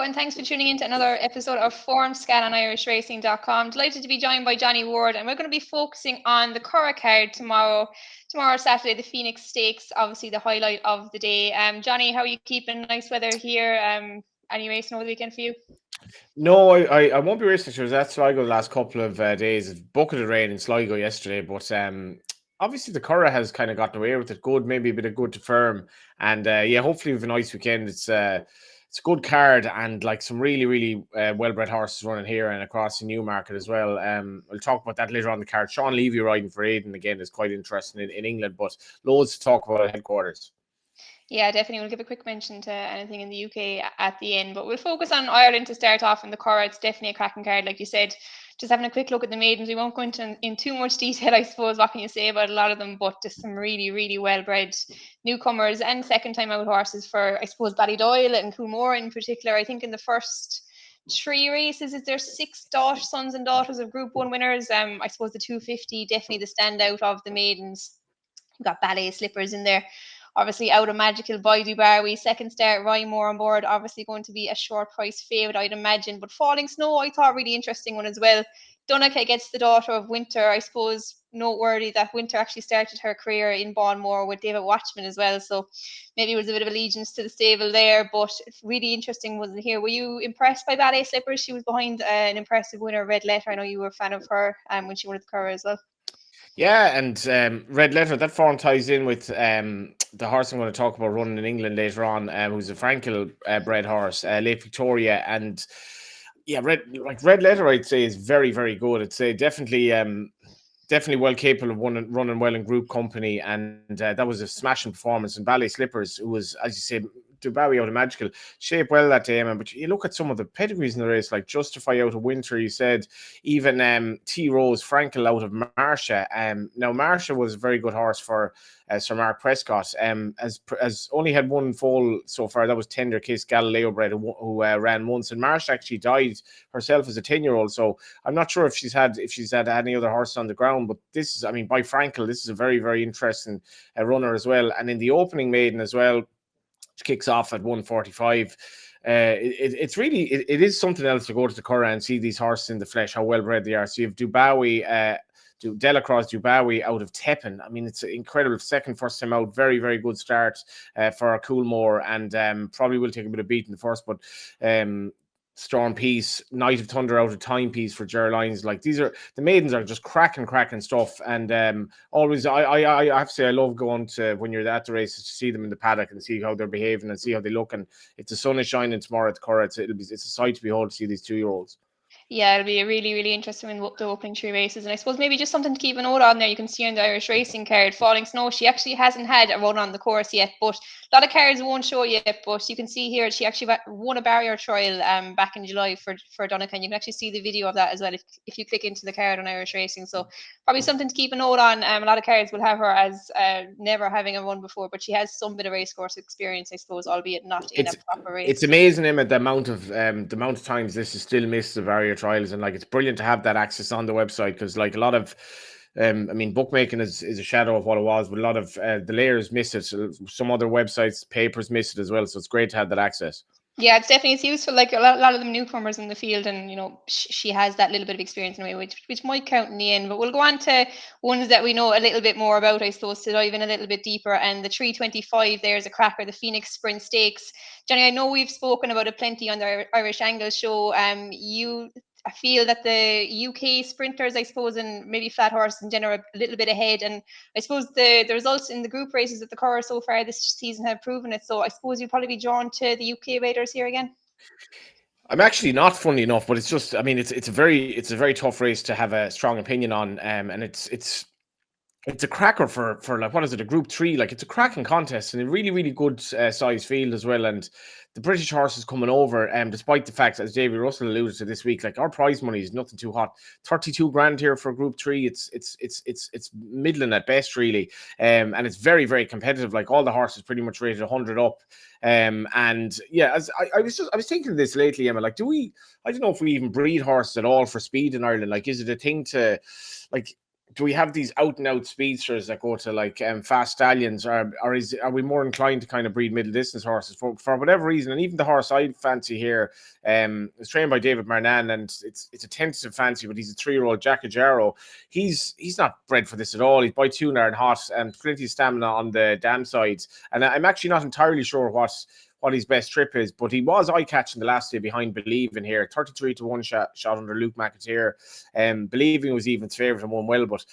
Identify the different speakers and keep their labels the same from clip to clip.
Speaker 1: and thanks for tuning in to another episode of Formscan on IrishRacing.com. Delighted to be joined by Johnny Ward, and we're going to be focusing on the Curragh card tomorrow, Saturday, the Phoenix Stakes, obviously the highlight of the day. Johnny, how are you keeping? Nice weather here. Any racing over the weekend for you?
Speaker 2: No, I won't be racing. I was at Sligo the last couple of days. It's bucket of rain in Sligo yesterday, but obviously the Curragh has kind of gotten away with it. Good, maybe a bit of good to firm, and hopefully we have a nice weekend. It's a good card and like some really well-bred horses running here and across the Newmarket as well. We'll talk about that later on the card. Sean Levy riding for Maiden again is quite interesting in England, but loads to talk about at headquarters.
Speaker 1: Yeah, definitely. We'll give a quick mention to anything in the UK at the end, but we'll focus on Ireland to start off in the Curragh. It's definitely a cracking card, like you said. Just having a quick look at the maidens. We won't go into in too much detail, I suppose. What can you say about a lot of them? But just some really well-bred newcomers and second-time out horses for, I suppose, Ballydoyle and Coolmore in particular. I think in the first 3 races, is there 6 sons and daughters of Group 1 winners? I suppose the 250, definitely the standout of the maidens. You've got Ballet Slippers in there. Obviously, Out of Magical by Dubarry, second start, Ryan Moore on board. Obviously, going to be a short price favourite, I'd imagine. But Falling Snow, I thought really interesting one as well. Donnacha gets the daughter of Winter. I suppose noteworthy that Winter actually started her career in Bonmore with David Watchman as well. So maybe it was a bit of allegiance to the stable there. But really interesting wasn't here. Were you impressed by Ballet Slippers? She was behind an impressive winner, Red Letter. I know you were a fan of her when she won at the Curragh as well.
Speaker 2: Yeah, and Red Letter, that form ties in with the horse I'm going to talk about running in England later on, who's a Frankel bred horse, Late Victoria. And yeah, Red Letter, I'd say, is very good. I'd say definitely well capable of running well in group company. And that was a smashing performance. And Ballet Slippers, who was, as you say, Dubarry Out of Magical, shaped well that day, man. But you look at some of the pedigrees in the race, like Justify out of Winter, you said, even T Rose Frankel out of Marsha. Now Marsha was a very good horse for Sir Mark Prescott. As only had one foal so far. That was Tender Kiss Galileo bred, who ran once, and Marsha actually died herself as a 10-year-old. So I'm not sure if she's had any other horse on the ground. But this is, I mean, by Frankel, this is a very interesting runner as well. And in the opening maiden as well, which kicks off at 1:45. It's really it is something else to go to the Curragh and see these horses in the flesh, how well bred they are. So you have Dubarry, Delacroix Dubarry out of Teppen. I mean, it's incredible. First time out, very good start for Coolmore, and probably will take a bit of beat in the first, but Storm Peace, Night of Thunder out of Timepiece for Gerlines. Like, these are the maidens are just cracking stuff. And always, I have to say, I love going to when you're at the races to see them in the paddock and see how they're behaving and see how they look. And if the sun is shining tomorrow at the Curragh, it's a sight to behold to see these 2-year-olds.
Speaker 1: Yeah, it'll be a really interesting in the opening 3 races. And I suppose maybe just something to keep a note on there. You can see on the Irish Racing card, Falling Snow, she actually hasn't had a run on the course yet, but a lot of cards won't show yet. But you can see here she actually won a barrier trial back in July for Donnacha. And you can actually see the video of that as well if you click into the card on Irish Racing. So probably something to keep a note on. A lot of cards will have her as never having a run before, but she has some bit of racecourse experience, I suppose, albeit not in a proper race.
Speaker 2: It's amazing, Emma, the amount of times this is still missed the barrier trials, and like it's brilliant to have that access on the website, because like a lot of I mean, bookmaking is a shadow of what it was, but a lot of the layers miss it. Some other websites, papers miss it as well, so it's great to have that access.
Speaker 1: Yeah, it's useful. Like a lot of them newcomers in the field, and she has that little bit of experience in a way, which might count in the end. But we'll go on to ones that we know a little bit more about, I suppose, to dive in a little bit deeper. And the 325, there's a cracker, the Phoenix Sprint Stakes. Johnny, I know we've spoken about it plenty on the Irish Angle show. I feel that the UK sprinters, I suppose, and maybe flat horse in general, are a little bit ahead. And I suppose the results in the group races at the Curragh so far this season have proven it. So I suppose you'll probably be drawn to the UK riders here again.
Speaker 2: I'm actually not, funny enough, but it's just, I mean, it's a very tough race to have a strong opinion on, and it's a cracker for like, what is it, a Group 3? Like, it's a cracking contest and a really good size field as well. And the British horses coming over, despite the fact, as Davy Russell alluded to this week, like, our prize money is nothing too hot. 32 grand here for Group 3. It's middling at best, really, and it's very competitive. Like, all the horses pretty much rated 100 up. And yeah, as I was thinking this lately, Emma, like, I don't know if we even breed horses at all for speed in Ireland. Like, is it a thing to, like, do we have these out and out speedsters that go to like fast stallions, or are we more inclined to kind of breed middle distance horses for whatever reason? And even the horse I fancy here, is trained by David Marnan, and it's a tentative fancy, but he's a 3-year-old Jack Ajaro. He's not bred for this at all. He's by tuner and hot, and plenty of stamina on the dam sides. And I'm actually not entirely sure what his best trip is, but he was eye-catching the last day behind Believing here, 33-1 shot under Luke McAteer. Believing was Even's favourite and won well, but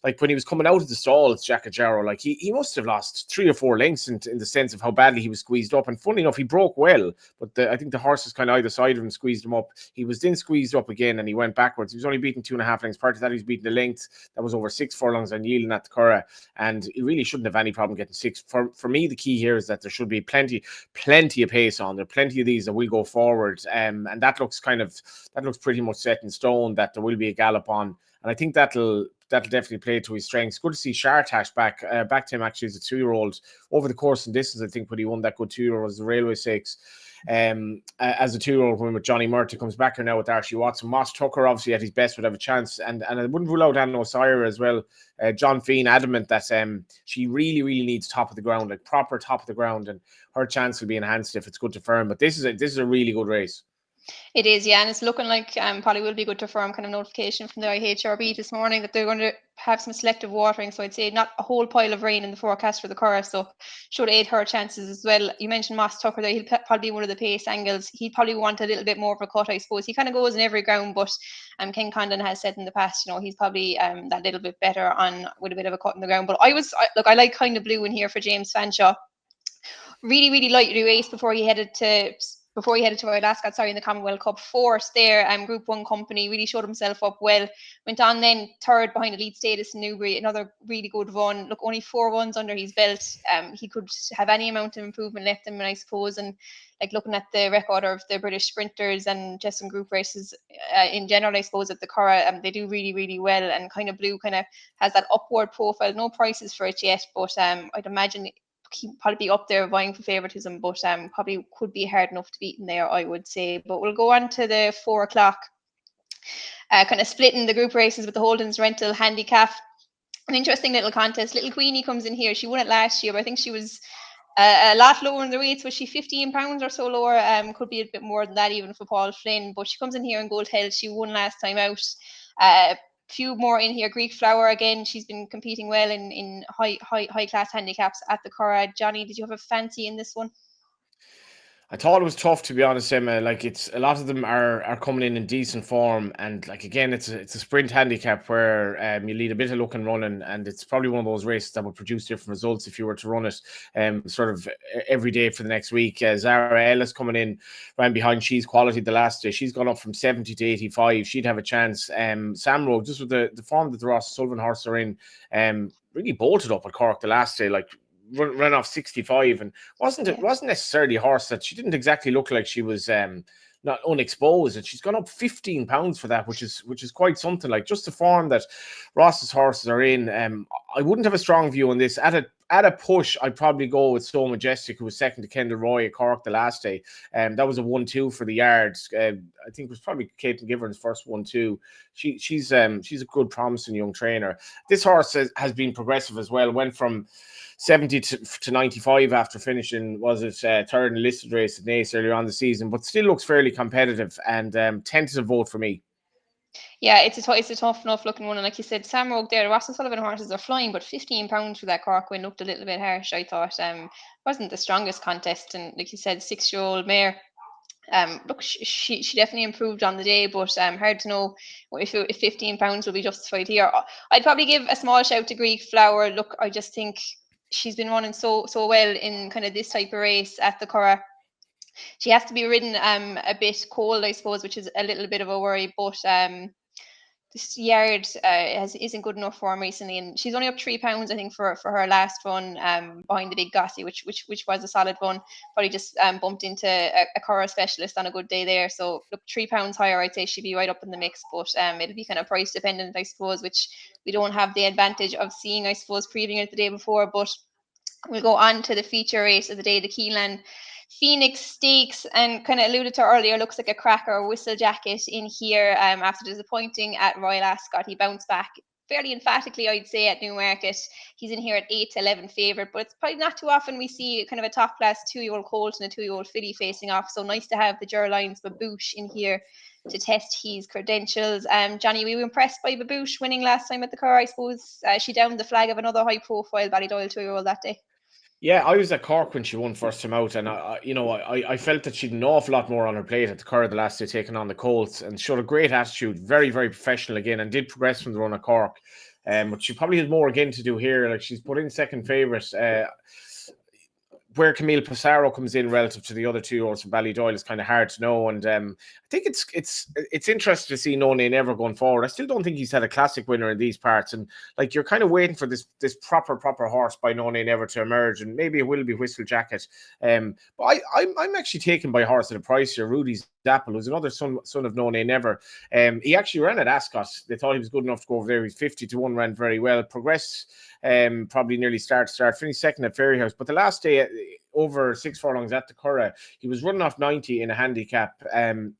Speaker 2: like when he was coming out of the stall, it's Jack Ajaro, like he must have lost 3 or 4 lengths in the sense of how badly he was squeezed up. And funny enough, he broke well, but I think the horses kind of either side of him squeezed him up. He was then squeezed up again and he went backwards. He was only beaten 2.5 lengths. Part of that, he was beaten the length that was over 6 furlongs on yielding at the Curragh, and he really shouldn't have any problem getting 6. For me, the key here is that there should be plenty of pace on. There are plenty of these that will go forward, and that looks pretty much set in stone that there will be a gallop on, and I think that'll definitely play to his strengths. Good to see Shartash back to him actually as a 2-year-old over the course and distance. I think when he won that good 2-year-old as the Railway Stakes, as a 2-year-old when with Johnny Murty, comes back here now with Archie Watson. Moss Tucker obviously at his best would have a chance, and I wouldn't rule out Anna O'Sire as well. John Fean adamant that she really needs top of the ground, like proper top of the ground, and her chance will be enhanced if it's good to firm. But this is a really good race.
Speaker 1: It is, yeah, and it's looking like probably will be good to firm. Kind of notification from the IHRB this morning that they're going to have some selective watering, so I'd say not a whole pile of rain in the forecast for the Curragh, so should aid her chances as well. You mentioned Moss Tucker there, he'll probably be one of the pace angles. He'd probably want a little bit more of a cut, I suppose. He kind of goes in every ground, but Ken Condon has said in the past, he's probably that little bit better on with a bit of a cut in the ground. But I like Kind of Blue in here for James Fanshawe. Really lightly raced before he headed to Royal Ascot, in the Commonwealth Cup. Fourth there, Group 1 company, really showed himself up well. Went on then third behind Elite Status in Newbury, another really good run. Look, only 4 runs under his belt. He could have any amount of improvement left him, I suppose. And like looking at the record of the British sprinters and just some group races in general, I suppose at the Curragh, they do really well. And Kind of Blue kind of has that upward profile. No prices for it yet, but I'd imagine he'd probably be up there vying for favouritism, but probably could be hard enough to beat in there, I would say. But we'll go on to the 4 o'clock, kind of splitting the group races with the Holden's Rental Handicap. An interesting little contest. Little Queenie comes in here. She won it last year, but I think she was a lot lower in the rates. Was she £15 or so lower? Could be a bit more than that even for Paul Flynn, but she comes in here in gold held. She won last time out. Few more in here. Greek Flower again. She's been competing well in high class handicaps at the Curragh. Johnny, did you have a fancy in this one?
Speaker 2: I thought it was tough, to be honest, Emma. Like, it's a lot of them are coming in decent form, and like again, it's a sprint handicap where you lead a bit of luck and running, and it's probably one of those races that would produce different results if you were to run it sort of every day for the next week. Zara Ellis coming in, ran behind She's Quality the last day. She's gone up from 70 to 85. She'd have a chance. Samro, just with the form that the Ross Sullivan horse are in, really bolted up at Cork the last day, like ran off 65, and wasn't necessarily a horse that she didn't exactly look like she was not unexposed, and she's gone up £15 for that, which is quite something. Like, just the form that Ross's horses are in, I wouldn't have a strong view on this. At a push, I'd probably go with So Majestic, who was second to Kendall Roy at Cork the last day. That was a 1-2 for the yards. I think it was probably Caitlin Givern's first 1-2. She's a good, promising young trainer. This horse has been progressive as well. Went from 70 to 95 after finishing, was it third in the listed race at Nace earlier on the season, but still looks fairly competitive, and tentative vote for me.
Speaker 1: Yeah, it's a tough enough looking one, and like you said, Sam Rogue there, Ross and Sullivan horses are flying, but £15 for that Cork win looked a little bit harsh, I thought. Wasn't the strongest contest, and like you said, 6-year-old mare. Look, she definitely improved on the day, but hard to know if £15 will be justified here. I'd probably give a small shout to Greek Flower. Look, I just think she's been running so well in kind of this type of race at the Curragh. She has to be ridden a bit cold, I suppose, which is a little bit of a worry, but this yard isn't good enough for him recently, and she's only up £3, I think, for her last run behind the Big Gossy, which was a solid one. Probably just bumped into a Curragh specialist on a good day there. So look, £3 higher, I'd say she'd be right up in the mix, but it'll be kind of price dependent, I suppose, which we don't have the advantage of seeing, I suppose, previewing it the day before. But we'll go on to the feature race of the day, the Keeneland Phoenix Stakes, and kind of alluded to earlier, looks like a cracker Whistle Jacket in here after disappointing at Royal Ascot. He bounced back fairly emphatically, I'd say, at Newmarket. He's in here at 8 to 11 favourite, but it's probably not too often we see kind of a top class 2-year-old colt and a 2-year-old filly facing off. So nice to have the Gerlines Babouche in here to test his credentials. Johnny, we were impressed by Babouche winning last time at the Curragh. I suppose she downed the flag of another high profile Ballydoyle 2-year-old that day.
Speaker 2: Yeah, I was at Cork when she won first time out, and I felt that she'd an awful lot more on her plate at the Curragh the last day, taking on the Colts, and showed a great attitude, very, very professional again, and did progress from the run at Cork. But she probably has more again to do here. Like, she's put in second favourite. Where Camille Passaro comes in relative to the other 2-year-olds from Ballydoyle is kind of hard to know, and I think it's interesting to see No Nay Never going forward. I still don't think he's had a classic winner in these parts, and like, you're kind of waiting for this proper horse by No Nay Never to emerge, and maybe it will be Whistle Jacket. But I'm actually taken by a horse at a price here, Rudy's Apple, who's another son of No Nay Never. He actually ran at Ascot. They thought he was good enough to go over there. He's 50 to 1, ran very well. Progressed probably nearly start, finished second at Fairyhouse. But the last day, over 6 furlongs at the Curragh, he was running off 90 in a handicap.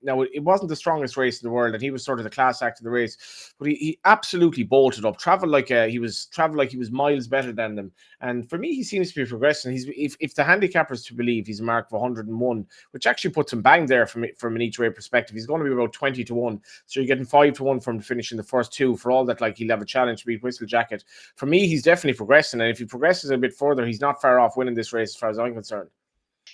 Speaker 2: Now, it wasn't the strongest race in the world, and he was sort of the class act of the race, but he absolutely bolted up, traveled like he was miles better than them. And for me, he seems to be progressing. If the handicappers to believe, he's a mark of 101, which actually puts him bang there from an each way perspective. He's going to be about 20 to 1, so you're getting 5 to 1 from finishing the first 2. For all that, like, he'll have a challenge to beat Whistle Jacket. For me, he's definitely progressing, and if he progresses a bit further, he's not far off winning this race as far as I'm concerned.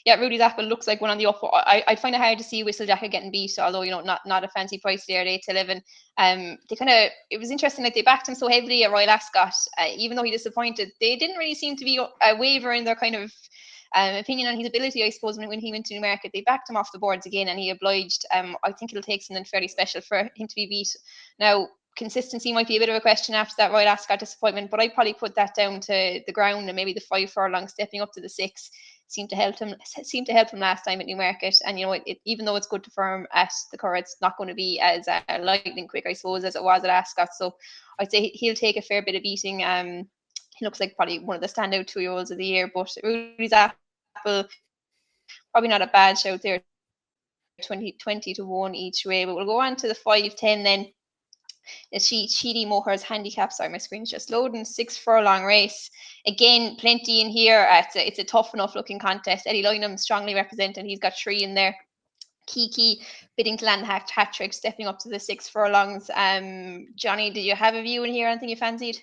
Speaker 1: Yeah, Rudy's Apple looks like one on the up. I find it hard to see Whistle Jacket getting beat, although, not a fancy price there at 8 to 11. It was interesting that they backed him so heavily at Royal Ascot, even though he disappointed. They didn't really seem to be waver in their kind of opinion on his ability, I suppose, when he went to Newmarket. They backed him off the boards again, and he obliged. I think it'll take something fairly special for him to be beat. Now, consistency might be a bit of a question after that Royal Ascot disappointment, but I'd probably put that down to the ground and maybe the 5 furlong stepping up to the 6 seemed to help him last time at Newmarket. And even though it's good to firm at the Curragh, it's not going to be as lightning quick, I suppose, as it was at Ascot. So I'd say he'll take a fair bit of beating. He looks like probably one of the standout 2-year-olds of the year. But Rudy's Apple, probably not a bad shout there, 20 to 1 each way. But we'll go on to the 5-10 then. Sheedy Moher's Handicap. Sorry, my screen's just loading. 6 furlong race. Again, plenty in here. It's a tough enough looking contest. Eddie Lynham strongly represented. He's got 3 in there. Kiki bidding to land the hat trick, stepping up to the 6 furlongs. Johnny, did you have a view in here? Anything you fancied?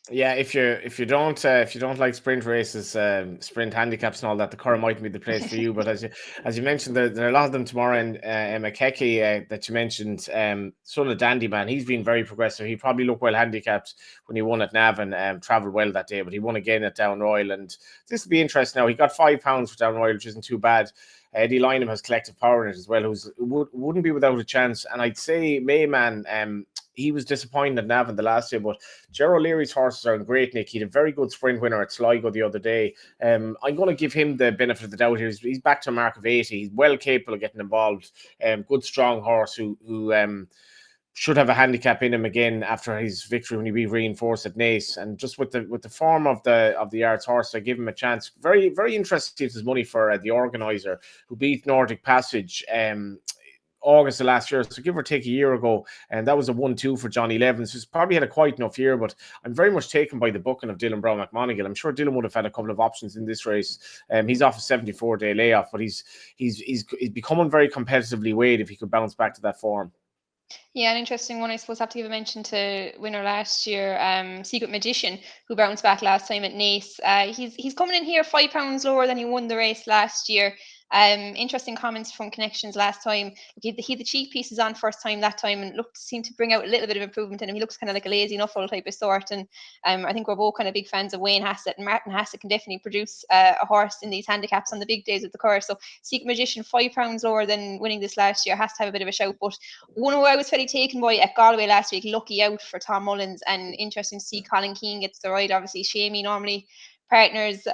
Speaker 2: Yeah, if you don't like sprint races, sprint handicaps and all that, the Curragh mightn't be the place for you. But as you mentioned, there are a lot of them tomorrow. And Makeke that you mentioned, son of Dandy Man, he's been very progressive. He probably looked well handicapped when he won at Navan and travelled well that day. But he won again at Down Royal, and this will be interesting. Now, he got £5 for Down Royal, which isn't too bad. Eddie Lynham has collective power in it as well, wouldn't be without a chance. And I'd say Mayman, he was disappointed at Navan the last day, but Gerald O'Leary's horses are in great nick. He had a very good sprint winner at Sligo the other day. I'm going to give him the benefit of the doubt here. He's back to a mark of 80. He's well capable of getting involved. Good, strong horse who should have a handicap in him again after his victory when he be reinforced at Naas. And just with the form of the Yards horse, I give him a chance. Very, very interesting to his money for the organizer who beat Nordic Passage August of last year, so give or take a year ago, and that was a 1-2 for Johnny Levens, who's probably had a quite enough year. But I'm very much taken by the booking of Dylan Brown McMonigal. I'm sure Dylan would have had a couple of options in this race. He's off a 74-day layoff, but he's becoming very competitively weighed if he could bounce back to that form.
Speaker 1: Yeah, an interesting one. I suppose I have to give a mention to winner last year, Secret Magician, who bounced back last time at Naas. He's coming in here £5 lower than he won the race last year. Interesting comments from Connections last time. He had the cheek pieces on first time that time and seemed to bring out a little bit of improvement in him. He looks kind of like a lazy Nuffle type of sort. And I think we're both kind of big fans of Wayne Hassett, and Martin Hassett can definitely produce a horse in these handicaps on the big days of the Curragh. So Secret Magician, £5 lower than winning this last year, has to have a bit of a shout. But one who I was fairly taken by at Galway last week, Lucky Out for Tom Mullins, and interesting to see Colin Keane gets the ride. Obviously, Chey M normally partners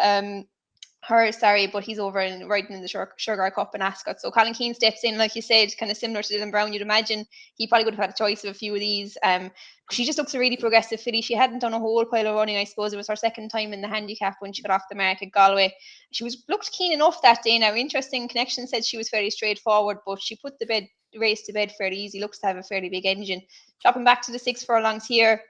Speaker 1: but he's over and riding in the Sugar Cup in Ascot. So Colin Keane steps in, like you said, kind of similar to Dylan Brown. You'd imagine he probably would have had a choice of a few of these. She just looks a really progressive filly. She hadn't done a whole pile of running. I suppose it was her second time in the handicap when she got off the mark at Galway. She looked keen enough that day. Now, interesting, Connection said she was very straightforward, but she put the race to bed fairly easy. Looks to have a fairly big engine. Dropping back to the 6 furlongs here.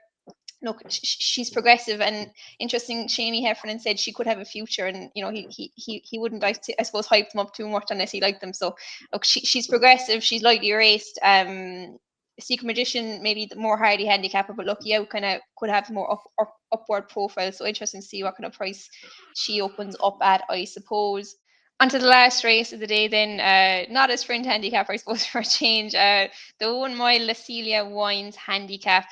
Speaker 1: look, she's progressive and interesting. Shamie Heffernan said she could have a future, and he wouldn't, I suppose, hype them up too much unless he liked them. So look, she's progressive, she's lightly raced. Secret Magician maybe the more hardy handicapper, but Lucky Out kind of could have more upward profile. So interesting to see what kind of price she opens up at, I suppose. Onto the last race of the day, then, not a sprint handicap, I suppose, for a change. The 1 mile La Celia Wines handicap.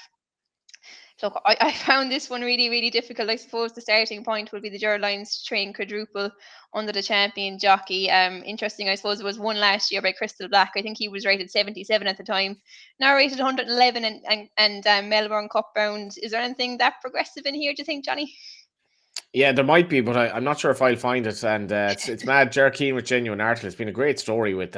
Speaker 1: Look, I found this one really, really difficult. I suppose the starting point will be the Gerlines train quadruple under the champion jockey. Interesting, I suppose it was won last year by Crystal Black. I think he was rated 77 at the time. Now rated 111 and Melbourne Cup bound. Is there anything that progressive in here, do you think, Johnny?
Speaker 2: Yeah, there might be, but I'm not sure if I'll find it. And it's mad. Jerkeen with Genuine Article. It's been a great story with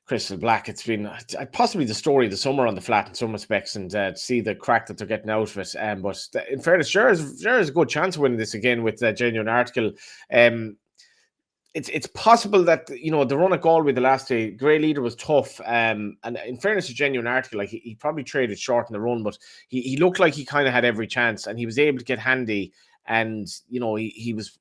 Speaker 2: Crystal Black. It's been possibly the story of the summer on the flat in some respects, and to see the crack that they're getting out of it. But in fairness, sure is a good chance of winning this again with Genuine Article. It's possible that the run at Galway the last day, Grey Leader was tough. And in fairness to Genuine Article, like he probably traded short in the run, but he looked like he kind of had every chance, and he was able to get handy. And he was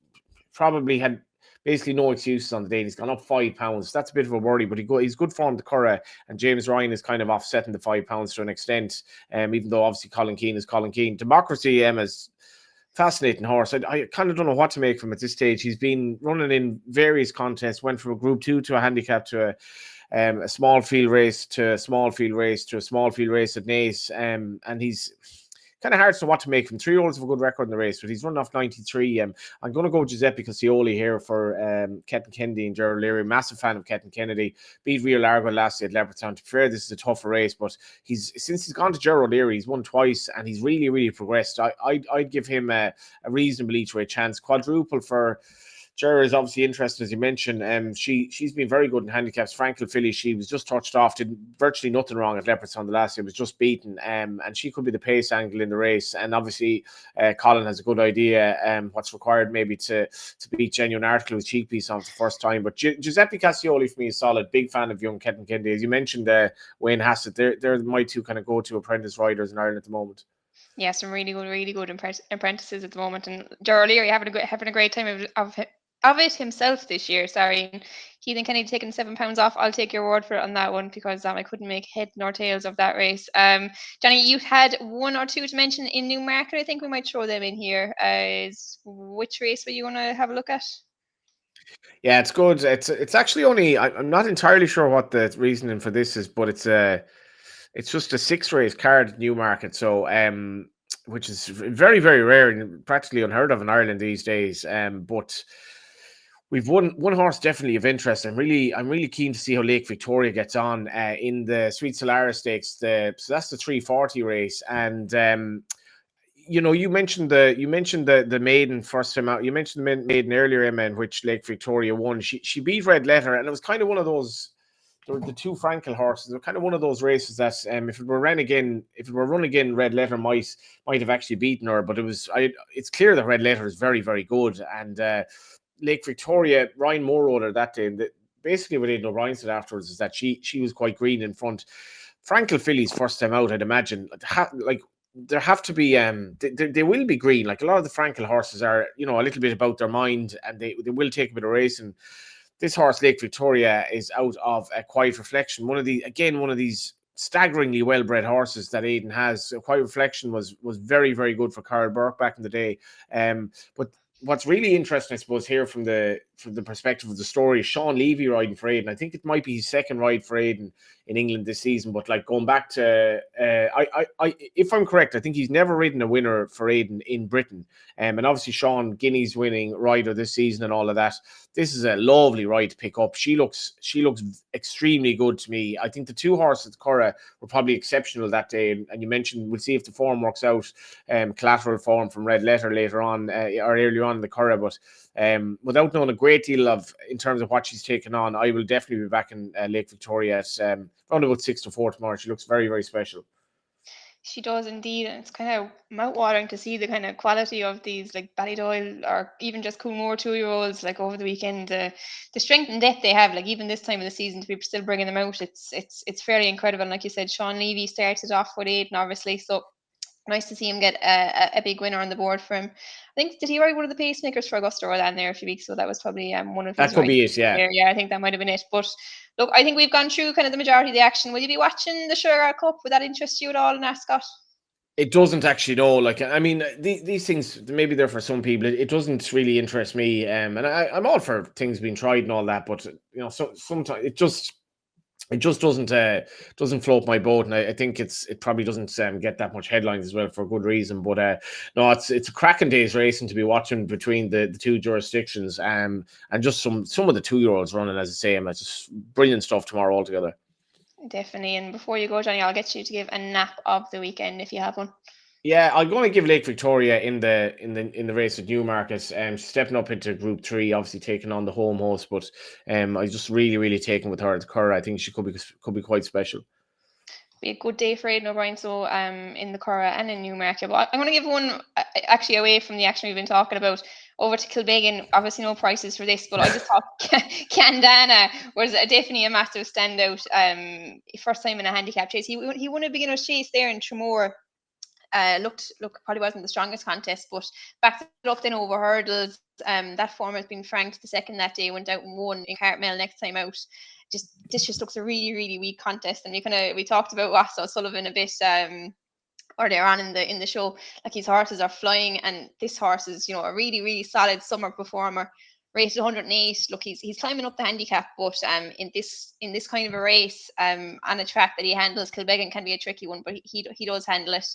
Speaker 2: probably had basically no excuses on the day. He's gone up £5. That's a bit of a worry, but he's good form to Curragh, and James Ryan is kind of offsetting the £5 to an extent. Even though obviously Colin Keane is Colin Keane. Democracy is fascinating horse. I kind of don't know what to make from at this stage. He's been running in various contests, went from a Group 2 to a handicap to a small field race to a small field race to a small field race at Naas, and he's kind of hard to know what to make from 3-year-olds have a good record in the race, but he's running off 93. I'm going to go Giuseppe Casioli here for Ketton Kennedy and Gerald Leary. Massive fan of Ketton Kennedy. Beat Rio Largo last year at Leopardstown. To be fair, this is a tougher race, but since he's gone to Gerald Leary, he's won twice and he's really, really progressed. I'd give him a reasonable each way chance. Quadruple for Ger is obviously interesting, as you mentioned. She's been very good in handicaps. Frankel Philly, she was just touched off, did virtually nothing wrong at Leopardstown the last year, was just beaten. And she could be the pace angle in the race. And obviously, Colin has a good idea what's required maybe to beat Genuine Article with cheek piece on for the first time. But Giuseppe Cassioli for me is solid. Big fan of young Ketton Kennedy. As you mentioned, Wayne Hassett, they're my two kind of go-to apprentice riders in Ireland at the moment.
Speaker 1: Yeah, some really good apprentices at the moment, and Gerald Leary having a great time of it himself this year. Sorry, Keelan Kennedy taking £7 off. I'll take your word for it on that one, because I couldn't make head nor tails of that race. Johnny, you had one or two to mention in Newmarket. I think we might throw them in here. Which race were you going to have a look at?
Speaker 2: Yeah, it's good. It's actually only, I'm not entirely sure what the reasoning for this is, but it's just a 6-race card at Newmarket. So which is very, very rare and practically unheard of in Ireland these days. But we've one horse definitely of interest. I'm really keen to see how Lake Victoria gets on in the Sweet Solara Stakes. So that's the 340 race, and you mentioned the maiden first time out. You mentioned the maiden earlier, Emma, in which Lake Victoria won. She beat Red Letter, and it was kind of one of those. The two Frankel horses are kind of one of those races that if it were run again, Red Letter might have actually beaten her. But it's clear that Red Letter is very, very good, and Lake Victoria, Ryan Moore rode her that day. And basically what Aidan O'Brien said afterwards is that she was quite green in front. Frankel Philly's first time out, I'd imagine, there have to be they will be green. Like a lot of the Frankel horses are, a little bit about their mind, and they will take a bit of racing. This horse, Lake Victoria, is out of a Quiet Reflection. One of these staggeringly well-bred horses that Aidan has. Quiet Reflection was very, very good for Carl Burke back in the day. But what's really interesting, I suppose, here from the perspective of the story, is Sean Levy riding for Aidan. I think it might be his second ride for Aidan in England this season. But like going back to, if I'm correct, I think he's never ridden a winner for Aidan in Britain. And obviously Sean Guinea's winning rider this season and all of that. This is a lovely ride to pick up. She looks extremely good to me. I think the two horses at Curragh were probably exceptional that day. And you mentioned, we'll see if the form works out. Collateral form from Red Letter later on or earlier on in the Curragh. But without knowing a great deal in terms of what she's taken on, I will definitely be back in Lake Victoria at around about 6-4 tomorrow. She looks very, very special.
Speaker 1: She does indeed, and it's kind of mouth-watering to see the kind of quality of these, like Ballydoyle or even just Coolmore 2-year-olds, like over the weekend. The strength and depth they have, like even this time of the season, to be still bringing them out, it's fairly incredible. And like you said, Sean Levy started off with Aidan, obviously, so nice to see him get a big winner on the board for him. I think, did he ride one of the pacemakers for Augusta Roland there a few weeks ago? That was probably one of
Speaker 2: That
Speaker 1: his
Speaker 2: could
Speaker 1: rides
Speaker 2: be it, yeah.
Speaker 1: there. Yeah, I think that might have been it. But look, I think we've gone through kind of the majority of the action. Will you be watching the Curragh Cup? Would that interest you at all in Ascot?
Speaker 2: It doesn't actually, no. Like, I mean, these things, maybe they're for some people. It doesn't really interest me. And I'm all for things being tried and all that, but so sometimes it just doesn't float my boat, and I think it probably doesn't get that much headlines as well, for a good reason. But no, it's a cracking day's racing to be watching between the two jurisdictions, and just some of the 2-year-olds running, as I say, it's just brilliant stuff tomorrow altogether.
Speaker 1: Definitely. And before you go, Johnny, I'll get you to give a nap of the weekend if you have one.
Speaker 2: Yeah, I'm going to give Lake Victoria in the race with Newmarket, stepping up into Group 3, obviously taking on the home host. But I just really taken with her at Curragh. I think she could be quite special.
Speaker 1: Be a good day for Aidan O'Brien, so in the Curragh and in Newmarket. But I'm going to give one actually away from the action we've been talking about over to Kilbeggan. Obviously no prices for this, but I just thought Candana was definitely a massive standout. First time in a handicap chase. He won a beginner's chase there in Tremor. Look, probably wasn't the strongest contest, but backed it up then over hurdles. That form has been franked the second that day, went out and won in Cartmel next time out. This just looks a really weak contest, and we talked about Ross O'Sullivan a bit earlier on in the show. Like, his horses are flying, and this horse is a really solid summer performer. Rated 108. Look, he's climbing up the handicap, but in this kind of a race, on a track that he handles, Kilbeggan can be a tricky one, but he does handle it.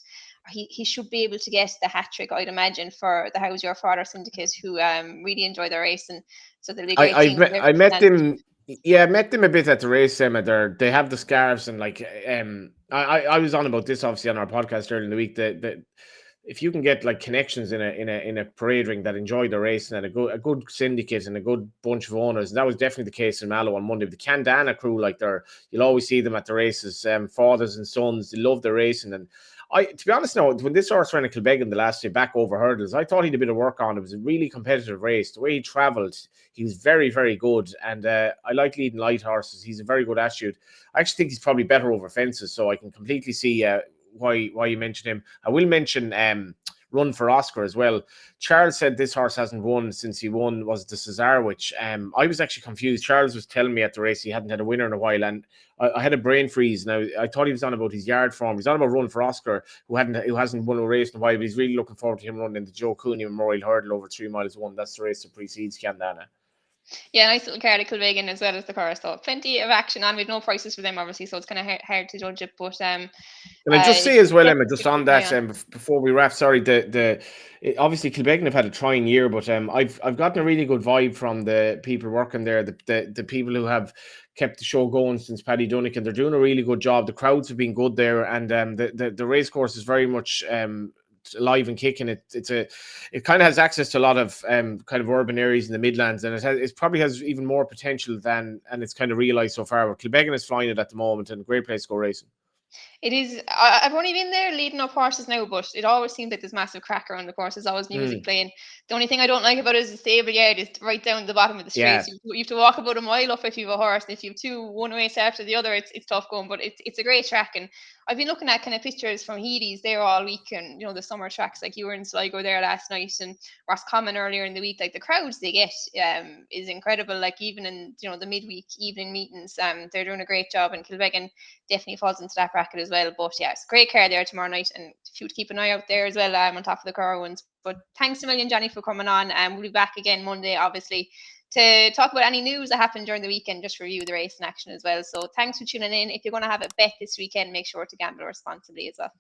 Speaker 1: He should be able to get the hat trick, I'd imagine, for the How's Your Father syndicate, who really enjoy the race, and so they'll be a great team.
Speaker 2: I met them. Yeah, I met them a bit at the race, Emma. They have the scarves, and like I was on about this obviously on our podcast earlier in the week, that if you can get like connections in a parade ring that enjoy the race, and a good syndicate and a good bunch of owners, and that was definitely the case in Mallow on Monday. The Candana crew, like, you'll always see them at the races, fathers and sons. They love the racing. And to be honest now, when this horse ran at Kilbeggan the last day back over hurdles, I thought he had a bit of work on. It was a really competitive race. The way he travelled, he was very good. And I like leading light horses. He's a very good attitude. I actually think he's probably better over fences, so I can completely see why you mentioned him. I will mention Run for Oscar as well. Charles said this horse hasn't won since he won, was the Cesarewitch. I was actually confused. Charles was telling me at the race he hadn't had a winner in a while, and I had a brain freeze. Now, I thought he was on about his yard form. He's on about Run for Oscar, who hasn't won a race in a while, but he's really looking forward to him running the Joe Cooney Memorial Hurdle over 3 miles 1. That's the race that precedes Candana.
Speaker 1: Yeah, nice little card at Kilbeggan as well as the Curragh. So plenty of action on. We've no prices for them, obviously, so it's kind of hard to judge it. But
Speaker 2: can I just say as well, Emma, just on that, before we wrap, sorry, obviously Kilbeggan have had a trying year, but I've gotten a really good vibe from the people working there, the people who have kept the show going since Paddy Dunnick, and they're doing a really good job. The crowds have been good there, and the race course is very much alive and kicking. It kind of has access to a lot of kind of urban areas in the Midlands, and it probably has even more potential and it's kind of realised so far. But Kilbeggan is flying it at the moment, and a great place to go racing.
Speaker 1: It is. I've only been there leading up horses now, but it always seems like there's massive crack around the course. There's always music playing. The only thing I don't like about it is the stable yard is right down at the bottom of the street.
Speaker 2: Yeah.
Speaker 1: You have to walk about a mile up if you have a horse. And if you have two one race after the other, it's tough going. But it's a great track, and I've been looking at kind of pictures from Healy's there all week, and the summer tracks, like you were in Sligo there last night, and Roscommon earlier in the week. Like, the crowds they get is incredible. Like, even in the midweek evening meetings, they're doing a great job, and Kilbeggan definitely falls into that bracket as well. But yeah, it's a great car there tomorrow night, and if you would keep an eye out there as well, on top of the Curragh ones. But thanks a million, Johnny, for coming on, and we'll be back again Monday, obviously, to talk about any news that happened during the weekend, just review the race in action as well. So thanks for tuning in. If you're going to have a bet this weekend, make sure to gamble responsibly as well.